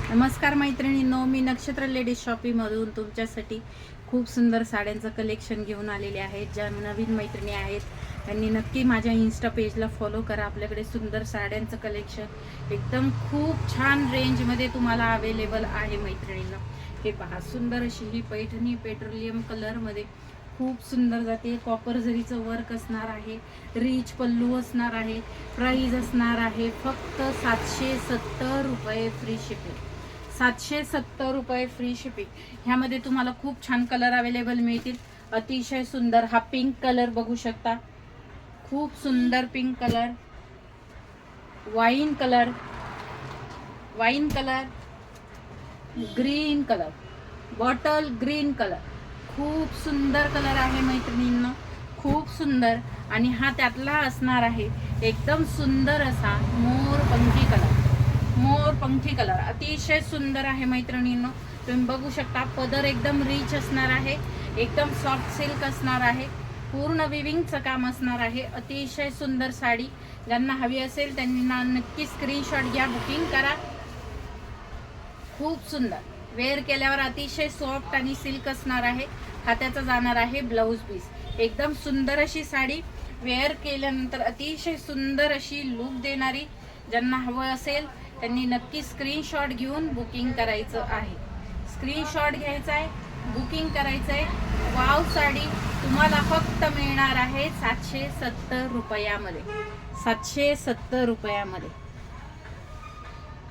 नमस्कार मैत्रिणींनो, मी नक्षत्र लेडीज शॉपिंगमधून तुमच्यासाठी खूप सुंदर साड्यांचं कलेक्शन घेऊन आलेले आहेत. ज्या नवीन मैत्रिणी आहेत त्यांनी नक्की माझ्या इन्स्टा पेजला फॉलो करा. आपल्याकडे सुंदर साड्यांचं कलेक्शन एकदम खूप छान रेंजमध्ये तुम्हाला अवेलेबल आहे मैत्रिणींनो. हे पहा, सुंदर अशी ही पैठणी पेट्रोलियम कलरमध्ये खूप सुंदर जाते. कॉपर जरीचं वर्क असणार आहे, रिच पल्लू असणार आहे. प्राइस असणार आहे फक्त 770 रुपये फ्री शिपिंग. 770 रुपये फ्री शिपिंग. ह्यामध्ये तुम्हाला खूप छान कलर अवेलेबल मिळतील. अतिशय सुंदर हा पिंक कलर बघू शकता, खूप सुंदर pink colour, wine colour, wine colour, green colour, bottle green colour, खूप सुंदर कलर आहे मैत्रिणींनो, खूप सुंदर. आणि हा त्यातला असणार आहे एकदम सुंदर असा मोरपंखी कलर. मोरपंखी कलर अतिशय सुंदर आहे मैत्रिणींनो. तुम्ही बघू शकता, पदर एकदम रिच असणार आहे, एकदम सॉफ्ट सिल्क असणार आहे, पूर्ण विविंगचं काम असणार आहे. अतिशय सुंदर साडी. ज्यांना हवी असेल त्यांनी नक्की स्क्रीनशॉट घ्या, बुकिंग करा. खूप सुंदर वेअर केल्यावर अतिशय सॉफ्ट आणि सिल्क असणार आहे. हाताचा जाणार आहे ब्लाऊज पीस. एकदम सुंदर अशी साडी वेअर केल्यानंतर अतिशय सुंदर अशी लुक देणारी. ज्यांना हवं असेल त्यांनी नक्की स्क्रीनशॉट घेऊन बुकिंग करायचं आहे. स्क्रीनशॉट घ्यायचा आहे, बुकिंग करायचं आहे. वाव साडी तुम्हाला फक्त मिळणार आहे 770 रुपयामध्ये. 770 रुपयामध्ये.